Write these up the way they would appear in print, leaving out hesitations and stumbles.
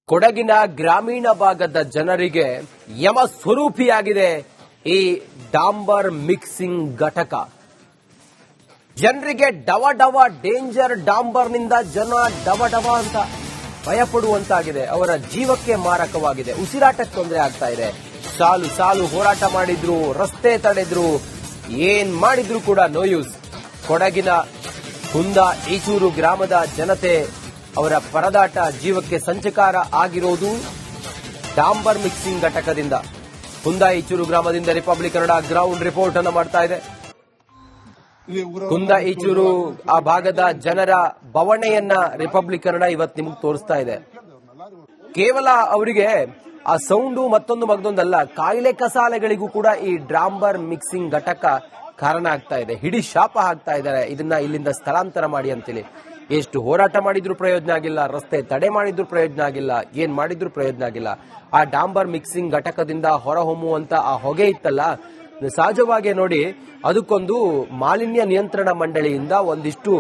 ಕೊಡಗಿನ ಗ್ರಾಮೀಣ ಭಾಗದ ಜನರಿಗೆ ಯಮ ಸ್ವರೂಪಿಯಾಗಿದೆ ಈ ಡಾಂಬರ್ ಮಿಕ್ಸಿಂಗ್ ಘಟಕ. ಜನರಿಗೆ ಡವ ಡವ ಡೇಂಜರ್ ಡಾಂಬರ್ನಿಂದ ಜನ ಡವ ಡವ ಅಂತ ಭಯಪಡುವಂತಾಗಿದೆ. ಅವರ ಜೀವಕ್ಕೆ ಮಾರಕವಾಗಿದೆ. ಉಸಿರಾಟಕ್ಕೆ ತೊಂದರೆ ಆಗ್ತಾ ಇದೆ. ಸಾಲು ಸಾಲು ಹೋರಾಟ ಮಾಡಿದ್ರು, ರಸ್ತೆ ತಡೆದ್ರು, ಏನ್ ಮಾಡಿದ್ರು ಕೂಡ ನೋ ಯೂಸ್. ಕೊಡಗಿನ ಕುಂದ ಈಚೂರು ಗ್ರಾಮದ ಜನತೆ ಅವರ ಪರದಾಟ ಜೀವಕ್ಕೆ ಸಂಚಕಾರ ಆಗಿರೋದು ಡಾಂಬರ್ ಮಿಕ್ಸಿಂಗ್ ಘಟಕದಿಂದ. ಕುಂದ ಈಚೂರು ಗ್ರಾಮದಿಂದ ರಿಪಬ್ಲಿಕ್ ಕನ್ನಡ ಗ್ರೌಂಡ್ ರಿಪೋರ್ಟ್ ಅನ್ನು ಮಾಡ್ತಾ ಇದೆ. ಕುಂದ ಈಚೂರು ಆ ಭಾಗದ ಜನರ ಬವಣೆಯನ್ನ ರಿಪಬ್ಲಿಕ್ ಕನ್ನಡ ಇವತ್ತು ನಿಮಗೆ ತೋರಿಸ್ತಾ ಇದೆ. ಕೇವಲ ಅವರಿಗೆ ಆ ಸೌಂಡು ಮತ್ತೊಂದು ಮಗದೊಂದಲ್ಲ, ಕಾಯಿಲೆ ಕಸಾಲೆಗಳಿಗೂ ಕೂಡ ಈ ಡಾಂಬರ್ ಮಿಕ್ಸಿಂಗ್ ಘಟಕ ಕಾರಣ ಆಗ್ತಾ ಇದೆ. ಹಿಡಿ ಶಾಪ ಹಾಕ್ತಾ ಇದ್ದಾರೆ, ಇದನ್ನ ಇಲ್ಲಿಂದ ಸ್ಥಳಾಂತರ ಮಾಡಿ ಅಂತೇಳಿ. ಎಷ್ಟು ಹೋರಾಟ ಮಾಡಿದ್ರು ಪ್ರಯೋಜನ ಆಗಿಲ್ಲ, ರಸ್ತೆ ತಡೆ ಮಾಡಿದ್ರು ಪ್ರಯೋಜನ ಆಗಿಲ್ಲ, ಏನ್ ಮಾಡಿದ್ರು ಪ್ರಯೋಜನ ಆಗಿಲ್ಲ. ಆ ಡಾಂಬರ್ ಮಿಕ್ಸಿಂಗ್ ಘಟಕದಿಂದ ಹೊರಹೊಮ್ಮುವಂತ ಆ ಹೊಗೆ ಇತ್ತಲ್ಲ, ಸಹಜವಾಗಿ ನೋಡಿ ಅದಕ್ಕೊಂದು ಮಾಲಿನ್ಯ ನಿಯಂತ್ರಣ ಮಂಡಳಿಯಿಂದ ಒಂದಿಷ್ಟು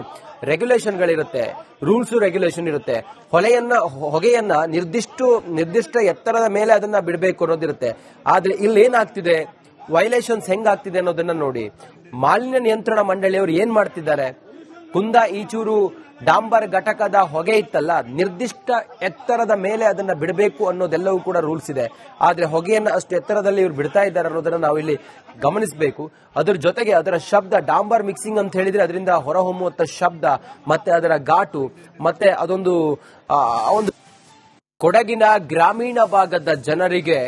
ರೆಗ್ಯುಲೇಷನ್ಗಳಿರುತ್ತೆ, ರೂಲ್ಸ್ ರೆಗ್ಯುಲೇಷನ್ ಇರುತ್ತೆ. ಹೊಗೆಯನ್ನ ನಿರ್ದಿಷ್ಟ ಎತ್ತರದ ಮೇಲೆ ಅದನ್ನ ಬಿಡಬೇಕು ಅನ್ನೋದಿರುತ್ತೆ. ಆದ್ರೆ ಇಲ್ಲಿ ಏನಾಗ್ತಿದೆ, ವೈಲೇಷನ್ಸ್ ಹೆಂಗಾಗ್ತಿದೆ ಅನ್ನೋದನ್ನ ನೋಡಿ. ಮಾಲಿನ್ಯ ನಿಯಂತ್ರಣ ಮಂಡಳಿಯವರು ಏನ್ ಮಾಡ್ತಿದ್ದಾರೆ, ಕುಂದ ಈಚೂರು ಡಾಂಬರ್ ಘಟಕದ ಹೊಗೆ ಇತ್ತಲ್ಲ, ನಿರ್ದಿಷ್ಟ ಎತ್ತರದ ಮೇಲೆ ಅದನ್ನ ಬಿಡಬೇಕು ಅನ್ನೋದೆಲ್ಲವೂ ಕೂಡ ರೂಲ್ಸ್ ಇದೆ. ಆದ್ರೆ ಹೊಗೆಯನ್ನ ಅಷ್ಟು ಎತ್ತರದಲ್ಲಿ ಇವರು ಬಿಡ್ತಾ ಇದ್ದಾರೆ ಅನ್ನೋದನ್ನ ನಾವು ಇಲ್ಲಿ ಗಮನಿಸಬೇಕು. ಅದರ ಜೊತೆಗೆ ಅದರ ಶಬ್ದ, ಡಾಂಬರ್ ಮಿಕ್ಸಿಂಗ್ ಅಂತ ಹೇಳಿದ್ರೆ ಅದರಿಂದ ಹೊರಹೊಮ್ಮುವಂತ ಶಬ್ದ, ಮತ್ತೆ ಅದರ ಘಾಟು, ಮತ್ತೆ ಅದೊಂದು ಕೊಡಗಿನ ಗ್ರಾಮೀಣ ಭಾಗದ ಜನರಿಗೆ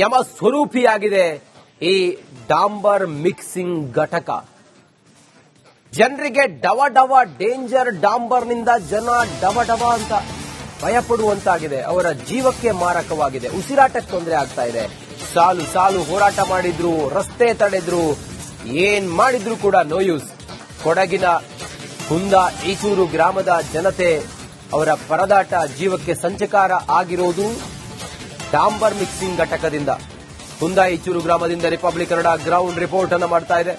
ಯಮ ಸ್ವರೂಪಿಯಾಗಿದೆ ಈ ಡಾಂಬರ್ ಮಿಕ್ಸಿಂಗ್ ಘಟಕ. ಜನರಿಗೆ ಡವ ಡವ ಡೇಂಜರ್ ಡಾಂಬರ್ನಿಂದ ಜನ ಡವ ಡವ ಅಂತ ಭಯಪಡುವಂತಾಗಿದೆ. ಅವರ ಜೀವಕ್ಕೆ ಮಾರಕವಾಗಿದೆ. ಉಸಿರಾಟಕ್ಕೆ ತೊಂದರೆ ಆಗ್ತಾ ಇದೆ. ಸಾಲು ಸಾಲು ಹೋರಾಟ ಮಾಡಿದ್ರು, ರಸ್ತೆ ತಡೆದ್ರು, ಏನ್ ಮಾಡಿದ್ರು ಕೂಡ ನೋ ಯೂಸ್. ಕೊಡಗಿನ ಕುಂದ ಈಚೂರು ಗ್ರಾಮದ ಜನತೆ ಅವರ ಪರದಾಟ ಜೀವಕ್ಕೆ ಸಂಚಕಾರ ಆಗಿರೋದು ಡಾಂಬರ್ ಮಿಕ್ಸಿಂಗ್ ಘಟಕದಿಂದ. ಕುಂದ ಈಚೂರು ಗ್ರಾಮದಿಂದ ರಿಪಬ್ಲಿಕ್ ಕನ್ನಡ ಗ್ರೌಂಡ್ ರಿಪೋರ್ಟ್ ಅನ್ನು ಮಾಡ್ತಾ ಇದೆ.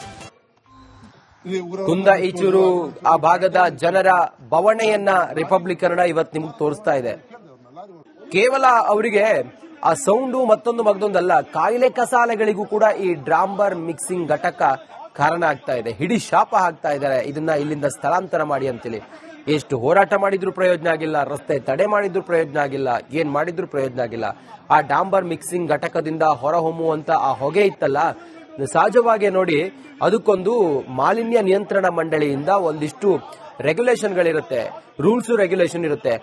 ಕುಂದ ಈಚೂರು ಆ ಭಾಗದ ಜನರ ಬವಣೆಯನ್ನ ರಿಪಬ್ಲಿಕ್ ಕನ್ನಡ ಇವತ್ತು ನಿಮಗೆ ತೋರಿಸ್ತಾ ಇದೆ. ಕೇವಲ ಅವರಿಗೆ ಆ ಸೌಂಡು ಮತ್ತೊಂದು ಮಗದೊಂದಲ್ಲ, ಕಾಯಿಲೆ ಕಸಾಲೆಗಳಿಗೂ ಕೂಡ ಈ ಡಾಂಬರ್ ಮಿಕ್ಸಿಂಗ್ ಘಟಕ ಕಾರಣ ಆಗ್ತಾ ಇದೆ. ಹಿಡಿ ಶಾಪ ಹಾಕ್ತಾ ಇದ್ದಾರೆ, ಇದನ್ನ ಇಲ್ಲಿಂದ ಸ್ಥಳಾಂತರ ಮಾಡಿ ಅಂತೇಳಿ. ಎಷ್ಟು ಹೋರಾಟ ಮಾಡಿದ್ರು ಪ್ರಯೋಜನ ಆಗಿಲ್ಲ, ರಸ್ತೆ ತಡೆ ಮಾಡಿದ್ರು ಪ್ರಯೋಜನ ಆಗಿಲ್ಲ, ಏನ್ ಮಾಡಿದ್ರು ಪ್ರಯೋಜನ ಆಗಿಲ್ಲ. ಆ ಡಾಂಬರ್ ಮಿಕ್ಸಿಂಗ್ ಘಟಕದಿಂದ ಹೊರಹೊಮ್ಮುವಂತ ಆ ಹೊಗೆ ಇತ್ತಲ್ಲ, ಸಹಜವಾಗಿ ನೋಡಿ ಅದಕ್ಕೊಂದು ಮಾಲಿನ್ಯ ನಿಯಂತ್ರಣ ಮಂಡಳಿಯಿಂದ ಒಂದಿಷ್ಟು ರೆಗ್ಯುಲೇಷನ್ಗಳಿರುತ್ತೆ, ರೂಲ್ಸ್ ರೆಗ್ಯುಲೇಷನ್ ಇರುತ್ತೆ.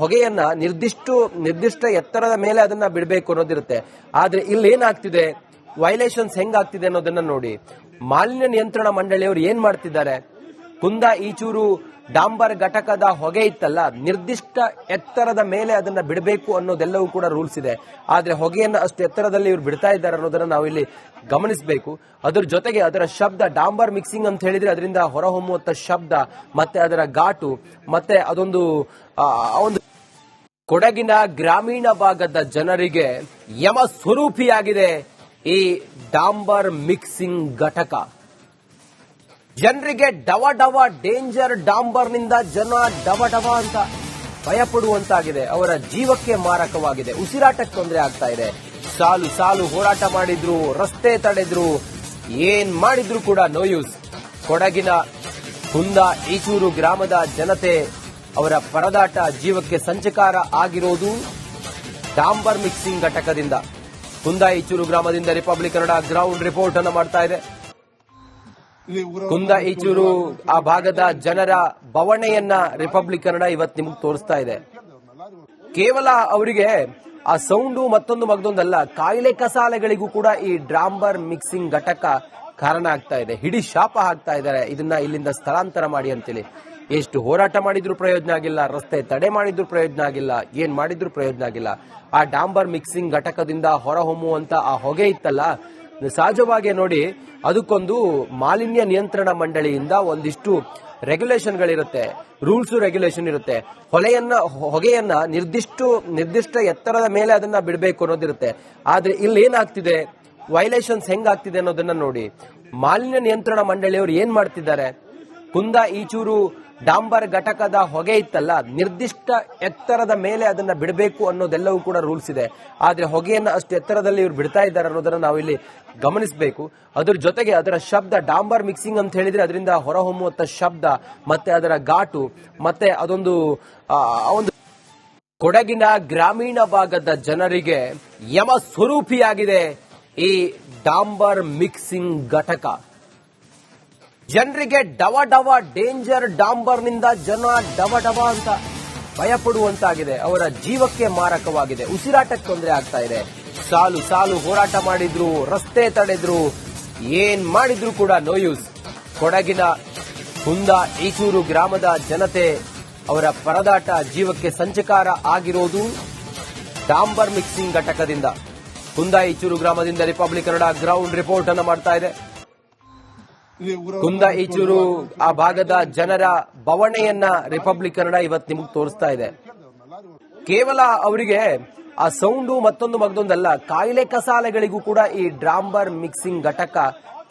ಹೊಗೆಯನ್ನ ನಿರ್ದಿಷ್ಟ ಎತ್ತರದ ಮೇಲೆ ಅದನ್ನ ಬಿಡಬೇಕು ಅನ್ನೋದಿರುತ್ತೆ. ಆದ್ರೆ ಇಲ್ಲಿ ಏನಾಗ್ತಿದೆ, ವೈಲೇಷನ್ಸ್ ಹೆಂಗಾಗ್ತಿದೆ ಅನ್ನೋದನ್ನ ನೋಡಿ. ಮಾಲಿನ್ಯ ನಿಯಂತ್ರಣ ಮಂಡಳಿಯವರು ಏನ್ ಮಾಡ್ತಿದ್ದಾರೆ, ಕುಂದ ಈಚೂರು ಡಾಂಬರ್ ಘಟಕದ ಹೊಗೆ ಇತ್ತಲ್ಲ, ನಿರ್ದಿಷ್ಟ ಎತ್ತರದ ಮೇಲೆ ಅದನ್ನ ಬಿಡಬೇಕು ಅನ್ನೋದೆಲ್ಲವೂ ಕೂಡ ರೂಲ್ಸ್ ಇದೆ. ಆದ್ರೆ ಹೊಗೆಯನ್ನ ಅಷ್ಟು ಎತ್ತರದಲ್ಲಿ ಇವರು ಬಿಡ್ತಾ ಇದ್ದಾರೆ ಅನ್ನೋದನ್ನ ನಾವು ಇಲ್ಲಿ ಗಮನಿಸಬೇಕು. ಅದರ ಜೊತೆಗೆ ಅದರ ಶಬ್ದ, ಡಾಂಬರ್ ಮಿಕ್ಸಿಂಗ್ ಅಂತ ಹೇಳಿದ್ರೆ ಅದರಿಂದ ಹೊರಹೊಮ್ಮುವಂತ ಶಬ್ದ, ಮತ್ತೆ ಅದರ ಘಾಟು, ಮತ್ತೆ ಅದೊಂದು ಕೊಡಗಿನ ಗ್ರಾಮೀಣ ಭಾಗದ ಜನರಿಗೆ ಯಮ ಸ್ವರೂಪಿಯಾಗಿದೆ ಈ ಡಾಂಬರ್ ಮಿಕ್ಸಿಂಗ್ ಘಟಕ. ಜನರಿಗೆ ಡವ ಡವ ಡೇಂಜರ್ ಡಾಂಬರ್ನಿಂದ ಜನ ಡವ ಡವ ಅಂತ ಭಯಪಡುವಂತಾಗಿದೆ. ಅವರ ಜೀವಕ್ಕೆ ಮಾರಕವಾಗಿದೆ. ಉಸಿರಾಟಕ್ಕೆ ತೊಂದರೆ ಆಗ್ತಾ ಇದೆ. ಸಾಲು ಸಾಲು ಹೋರಾಟ ಮಾಡಿದ್ರು, ರಸ್ತೆ ತಡೆದ್ರು, ಏನ್ ಮಾಡಿದ್ರು ಕೂಡ ನೋ ಯೂಸ್. ಕೊಡಗಿನ ಕುಂದ ಈಚೂರು ಗ್ರಾಮದ ಜನತೆ ಅವರ ಪರದಾಟ ಜೀವಕ್ಕೆ ಸಂಚಕಾರ ಆಗಿರೋದು ಡಾಂಬರ್ ಮಿಕ್ಸಿಂಗ್ ಘಟಕದಿಂದ. ಕುಂದ ಈಚೂರು ಗ್ರಾಮದಿಂದ ರಿಪಬ್ಲಿಕ್ ಕನ್ನಡ ಗ್ರೌಂಡ್ ರಿಪೋರ್ಟ್ ಅನ್ನು ಮಾಡ್ತಾ ಇದೆ. ಕುಂದ ಈಚೂರು ಆ ಭಾಗದ ಜನರ ಬವಣೆಯನ್ನ ರಿಪಬ್ಲಿಕ್ ಕನ್ನಡ ಇವತ್ತು ನಿಮಗೆ ತೋರಿಸ್ತಾ ಇದೆ. ಕೇವಲ ಅವರಿಗೆ ಆ ಸೌಂಡು ಮತ್ತೊಂದು ಮಗದೊಂದಲ್ಲ, ಕಾಯಿಲೆ ಕಸಾಲೆಗಳಿಗೂ ಕೂಡ ಈ ಡಾಂಬರ್ ಮಿಕ್ಸಿಂಗ್ ಘಟಕ ಕಾರಣ ಆಗ್ತಾ ಇದೆ. ಹಿಡಿ ಶಾಪ ಹಾಕ್ತಾ ಇದ್ದಾರೆ, ಇದನ್ನ ಇಲ್ಲಿಂದ ಸ್ಥಳಾಂತರ ಮಾಡಿ ಅಂತೇಳಿ. ಎಷ್ಟು ಹೋರಾಟ ಮಾಡಿದ್ರು ಪ್ರಯೋಜನ ಆಗಿಲ್ಲ, ರಸ್ತೆ ತಡೆ ಮಾಡಿದ್ರು ಪ್ರಯೋಜನ ಆಗಿಲ್ಲ, ಏನ್ ಮಾಡಿದ್ರು ಪ್ರಯೋಜನ ಆಗಿಲ್ಲ. ಆ ಡಾಂಬರ್ ಮಿಕ್ಸಿಂಗ್ ಘಟಕದಿಂದ ಹೊರಹೊಮ್ಮುವಂತ ಆ ಹೊಗೆ ಇತ್ತಲ್ಲ, ಸಹಜವಾಗಿ ನೋಡಿ ಅದಕ್ಕೊಂದು ಮಾಲಿನ್ಯ ನಿಯಂತ್ರಣ ಮಂಡಳಿಯಿಂದ ಒಂದಿಷ್ಟು ರೆಗ್ಯುಲೇಷನ್ಗಳಿರುತ್ತೆ, ರೂಲ್ಸ್ ರೆಗ್ಯುಲೇಷನ್ ಇರುತ್ತೆ. ಹೊಗೆಯನ್ನ ನಿರ್ದಿಷ್ಟ ಎತ್ತರದ ಮೇಲೆ ಅದನ್ನ ಬಿಡಬೇಕು ಅನ್ನೋದಿರುತ್ತೆ. ಆದ್ರೆ ಇಲ್ಲಿ ಏನಾಗ್ತಿದೆ, ವೈಲೇಷನ್ಸ್ ಹೆಂಗಾಗ್ತಿದೆ ಅನ್ನೋದನ್ನ ನೋಡಿ. ಮಾಲಿನ್ಯ ನಿಯಂತ್ರಣ ಮಂಡಳಿಯವರು ಏನ್ ಮಾಡ್ತಿದ್ದಾರೆ, ಕುಂದ ಈಚೂರು ಡಾಂಬರ್ ಘಟಕದ ಹೊಗೆ ಇತ್ತಲ್ಲ, ನಿರ್ದಿಷ್ಟ ಎತ್ತರದ ಮೇಲೆ ಅದನ್ನ ಬಿಡಬೇಕು ಅನ್ನೋದೆಲ್ಲವೂ ಕೂಡ ರೂಲ್ಸ್ ಇದೆ. ಆದ್ರೆ ಹೊಗೆಯನ್ನ ಅಷ್ಟು ಎತ್ತರದಲ್ಲಿ ಇವ್ರು ಬಿಡ್ತಾ ಇದ್ದಾರೆ ಅನ್ನೋದನ್ನ ನಾವು ಇಲ್ಲಿ ಗಮನಿಸಬೇಕು. ಅದ್ರ ಜೊತೆಗೆ ಅದರ ಶಬ್ದ, ಡಾಂಬರ್ ಮಿಕ್ಸಿಂಗ್ ಅಂತ ಹೇಳಿದ್ರೆ ಅದರಿಂದ ಹೊರಹೊಮ್ಮುವಂತ ಶಬ್ದ ಮತ್ತೆ ಅದರ ಘಾಟು ಮತ್ತೆ ಅದೊಂದು ಒಂದು ಕೊಡಗಿನ ಗ್ರಾಮೀಣ ಭಾಗದ ಜನರಿಗೆ ಯಮ ಸ್ವರೂಪಿಯಾಗಿದೆ ಈ ಡಾಂಬರ್ ಮಿಕ್ಸಿಂಗ್ ಘಟಕ. ಜನರಿಗೆ ಡವ ಡವ ಡೇಂಜರ್ ಡಾಂಬರ್ನಿಂದ ಜನ ಡವ ಡವ ಅಂತ ಭಯಪಡುವಂತಾಗಿದೆ. ಅವರ ಜೀವಕ್ಕೆ ಮಾರಕವಾಗಿದೆ, ಉಸಿರಾಟಕ್ಕೆ ತೊಂದರೆ ಆಗ್ತಾ ಇದೆ. ಸಾಲು ಸಾಲು ಹೋರಾಟ ಮಾಡಿದ್ರು, ರಸ್ತೆ ತಡೆದ್ರು, ಏನ್ ಮಾಡಿದ್ರು ಕೂಡ ನೋ ಯೂಸ್. ಕೊಡಗಿನ ಕುಂದ ಈಚೂರು ಗ್ರಾಮದ ಜನತೆ ಅವರ ಪರದಾಟ ಜೀವಕ್ಕೆ ಸಂಚಕಾರ ಆಗಿರೋದು ಡಾಂಬರ್ ಮಿಕ್ಸಿಂಗ್ ಘಟಕದಿಂದ. ಕುಂದ ಈಚೂರು ಗ್ರಾಮದಿಂದ ರಿಪಬ್ಲಿಕ್ ಕನ್ನಡ ಗ್ರೌಂಡ್ ರಿಪೋರ್ಟ್ ಅನ್ನು ಮಾಡ್ತಾ ಇದೆ. ಕುಂದ ಈಚೂರು ಆ ಭಾಗದ ಜನರ ಬವಣೆಯನ್ನ ರಿಪಬ್ಲಿಕ್ ಕನ್ನಡ ಇವತ್ತು ನಿಮಗೆ ತೋರಿಸ್ತಾ ಇದೆ. ಕೇವಲ ಅವರಿಗೆ ಆ ಸೌಂಡು ಮತ್ತೊಂದಲ್ಲ, ಕಾಯಿಲೆ ಕಸಾಲೆಗಳಿಗೂ ಕೂಡ ಈ ಡಾಂಬರ್ ಮಿಕ್ಸಿಂಗ್ ಘಟಕ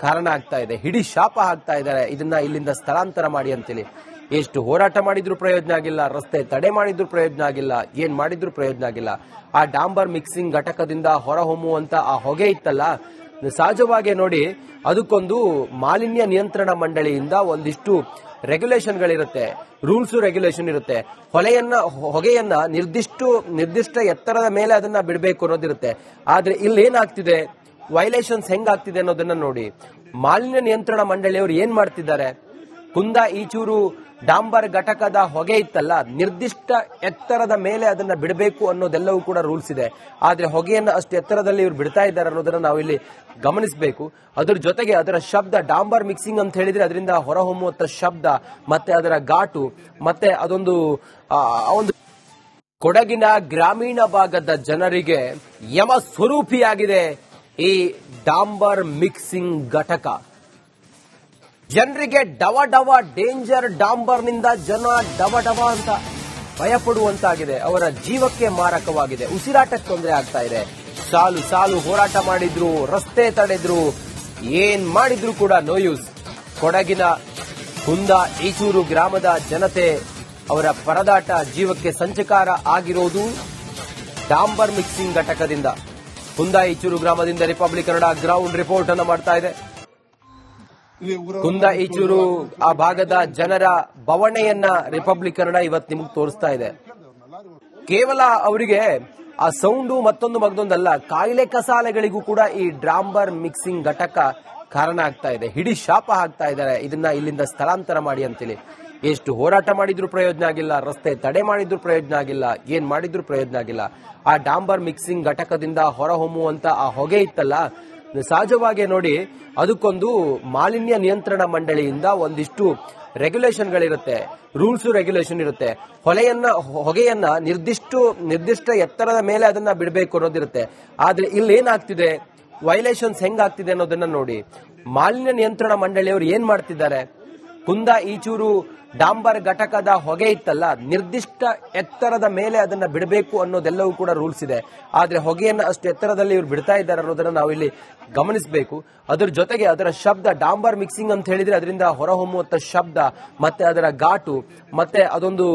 ಕಾರಣ ಆಗ್ತಾ ಇದೆ. ಹಿಡಿ ಶಾಪ ಹಾಕ್ತಾ ಇದ್ದಾರೆ, ಇದನ್ನ ಇಲ್ಲಿಂದ ಸ್ಥಳಾಂತರ ಮಾಡಿ ಅಂತೇಳಿ. ಎಷ್ಟು ಹೋರಾಟ ಮಾಡಿದ್ರು ಪ್ರಯೋಜನ ಆಗಿಲ್ಲ, ರಸ್ತೆ ತಡೆ ಮಾಡಿದ್ರು ಪ್ರಯೋಜನ ಆಗಿಲ್ಲ, ಏನ್ ಮಾಡಿದ್ರು ಪ್ರಯೋಜನ ಆಗಿಲ್ಲ. ಆ ಡಾಂಬರ್ ಮಿಕ್ಸಿಂಗ್ ಘಟಕದಿಂದ ಹೊರಹೊಮ್ಮುವಂತ ಆ ಹೊಗೆ ಇತ್ತಲ್ಲ, ಸಹಜವಾಗಿ ನೋಡಿ ಅದಕ್ಕೊಂದು ಮಾಲಿನ್ಯ ನಿಯಂತ್ರಣ ಮಂಡಳಿಯಿಂದ ಒಂದಿಷ್ಟು ರೆಗ್ಯುಲೇಷನ್ಗಳಿರುತ್ತೆ, ರೂಲ್ಸ್ ರೆಗ್ಯುಲೇಷನ್ ಇರುತ್ತೆ. ಹೊಗೆಯನ್ನ ನಿರ್ದಿಷ್ಟ ಎತ್ತರದ ಮೇಲೆ ಅದನ್ನ ಬಿಡಬೇಕು ಅನ್ನೋದಿರುತ್ತೆ. ಆದ್ರೆ ಇಲ್ಲಿ ಏನಾಗ್ತಿದೆ, ವೈಲೇಷನ್ಸ್ ಹೆಂಗಾಗ್ತಿದೆ ಅನ್ನೋದನ್ನ ನೋಡಿ. ಮಾಲಿನ್ಯ ನಿಯಂತ್ರಣ ಮಂಡಳಿಯವರು ಏನ್ ಮಾಡ್ತಿದ್ದಾರೆ, ಕುಂದ ಈಚೂರು ಡಾಂಬರ್ ಘಟಕದ ಹೊಗೆ ಇತ್ತಲ್ಲ, ನಿರ್ದಿಷ್ಟ ಎತ್ತರದ ಮೇಲೆ ಅದನ್ನ ಬಿಡಬೇಕು ಅನ್ನೋದೆಲ್ಲವೂ ಕೂಡ ರೂಲ್ಸ್ ಇದೆ. ಆದ್ರೆ ಹೊಗೆಯನ್ನ ಅಷ್ಟು ಎತ್ತರದಲ್ಲಿ ಇವ್ರು ಬಿಡ್ತಾ ಇದ್ದಾರೆ ಅನ್ನೋದನ್ನ ನಾವು ಇಲ್ಲಿ ಗಮನಿಸಬೇಕು. ಅದ್ರ ಜೊತೆಗೆ ಅದರ ಶಬ್ದ, ಡಾಂಬರ್ ಮಿಕ್ಸಿಂಗ್ ಅಂತ ಹೇಳಿದ್ರೆ ಅದರಿಂದ ಹೊರಹೊಮ್ಮುವಂತ ಶಬ್ದ ಮತ್ತೆ ಅದರ ಘಾಟು ಮತ್ತೆ ಅದೊಂದು ಒಂದು ಕೊಡಗಿನ ಗ್ರಾಮೀಣ ಭಾಗದ ಜನರಿಗೆ ಯಮ ಸ್ವರೂಪಿಯಾಗಿದೆ ಈ ಡಾಂಬರ್ ಮಿಕ್ಸಿಂಗ್ ಘಟಕ. ಜನರಿಗೆ ಡವ ಡವ ಡೇಂಜರ್ ಡಾಂಬರ್ನಿಂದ ಜನ ಡವ ಡವ ಅಂತ ಭಯಪಡುವಂತಾಗಿದೆ. ಅವರ ಜೀವಕ್ಕೆ ಮಾರಕವಾಗಿದೆ, ಉಸಿರಾಟಕ್ಕೆ ತೊಂದರೆ ಆಗ್ತಾ ಇದೆ. ಸಾಲು ಸಾಲು ಹೋರಾಟ ಮಾಡಿದ್ರು, ರಸ್ತೆ ತಡೆದ್ರು, ಏನ್ ಮಾಡಿದ್ರು ಕೂಡ ನೋ ಯೂಸ್. ಕೊಡಗಿನ ಕುಂದ ಈಚೂರು ಗ್ರಾಮದ ಜನತೆ ಅವರ ಪರದಾಟ ಜೀವಕ್ಕೆ ಸಂಚಕಾರ ಆಗಿರೋದು ಡಾಂಬರ್ ಮಿಕ್ಸಿಂಗ್ ಘಟಕದಿಂದ. ಕುಂದ ಈಚೂರು ಗ್ರಾಮದಿಂದ ರಿಪಬ್ಲಿಕ್ ಕನ್ನಡ ಗ್ರೌಂಡ್ ರಿಪೋರ್ಟ್ ಅನ್ನು ಮಾಡ್ತಾ ಇದೆ. ಕುಂದ ಈಚೂರು ಆ ಭಾಗದ ಜನರ ಬವಣೆಯನ್ನ ರಿಪಬ್ಲಿಕ್ ಕನ್ನಡ ಇವತ್ತು ನಿಮಗೆ ತೋರಿಸ್ತಾ ಇದೆ. ಕೇವಲ ಅವರಿಗೆ ಆ ಸೌಂಡು ಮತ್ತೊಂದಲ್ಲ, ಕಾಯಿಲೆ ಕಸಾಲೆಗಳಿಗೂ ಕೂಡ ಈ ಡಾಂಬರ್ ಮಿಕ್ಸಿಂಗ್ ಘಟಕ ಕಾರಣ ಆಗ್ತಾ ಇದೆ. ಹಿಡಿ ಶಾಪ ಹಾಕ್ತಾ ಇದ್ದಾರೆ, ಇದನ್ನ ಇಲ್ಲಿಂದ ಸ್ಥಳಾಂತರ ಮಾಡಿ ಅಂತೇಳಿ. ಎಷ್ಟು ಹೋರಾಟ ಮಾಡಿದ್ರು ಪ್ರಯೋಜನ ಆಗಿಲ್ಲ, ರಸ್ತೆ ತಡೆ ಮಾಡಿದ್ರು ಪ್ರಯೋಜನ ಆಗಿಲ್ಲ, ಏನ್ ಮಾಡಿದ್ರು ಪ್ರಯೋಜನ ಆಗಿಲ್ಲ. ಆ ಡಾಂಬರ್ ಮಿಕ್ಸಿಂಗ್ ಘಟಕದಿಂದ ಹೊರಹೊಮ್ಮುವಂತ ಆ ಹೊಗೆ ಇತ್ತಲ್ಲ, ಸಹಜವಾಗಿ ನೋಡಿ ಅದಕ್ಕೊಂದು ಮಾಲಿನ್ಯ ನಿಯಂತ್ರಣ ಮಂಡಳಿಯಿಂದ ಒಂದಿಷ್ಟು ರೆಗ್ಯುಲೇಷನ್ಗಳಿರುತ್ತೆ, ರೂಲ್ಸ್ ರೆಗ್ಯುಲೇಷನ್ ಇರುತ್ತೆ. ಹೊಗೆಯನ್ನ ನಿರ್ದಿಷ್ಟ ಎತ್ತರದ ಮೇಲೆ ಅದನ್ನ ಬಿಡಬೇಕು ಅನ್ನೋದಿರುತ್ತೆ. ಆದ್ರೆ ಇಲ್ಲಿ ಏನಾಗ್ತಿದೆ, ವೈಲೇಷನ್ಸ್ ಹೆಂಗಾಗ್ತಿದೆ ಅನ್ನೋದನ್ನ ನೋಡಿ. ಮಾಲಿನ್ಯ ನಿಯಂತ್ರಣ ಮಂಡಳಿಯವರು ಏನ್ ಮಾಡ್ತಿದ್ದಾರೆ, ಕುಂದ ಈಚೂರು ಡಾಂಬರ್ ಘಟಕದ ಹೊಗೆ ಇತ್ತಲ್ಲ, ನಿರ್ದಿಷ್ಟ ಎತ್ತರದ ಮೇಲೆ ಅದನ್ನ ಬಿಡಬೇಕು ಅನ್ನೋದೆಲ್ಲವೂ ಕೂಡ ರೂಲ್ಸ್ ಇದೆ. ಆದ್ರೆ ಹೊಗೆಯನ್ನ ಅಷ್ಟು ಎತ್ತರದಲ್ಲಿ ಇವ್ರು ಬಿಡ್ತಾ ಇದ್ದಾರೆ ಅನ್ನೋದನ್ನ ನಾವು ಇಲ್ಲಿ ಗಮನಿಸಬೇಕು. ಅದ್ರ ಜೊತೆಗೆ ಅದರ ಶಬ್ದ, ಡಾಂಬರ್ ಮಿಕ್ಸಿಂಗ್ ಅಂತ ಹೇಳಿದ್ರೆ ಅದರಿಂದ ಹೊರಹೊಮ್ಮುವಂತ ಶಬ್ದ ಮತ್ತೆ ಅದರ ಘಾಟು ಮತ್ತೆ ಅದೊಂದು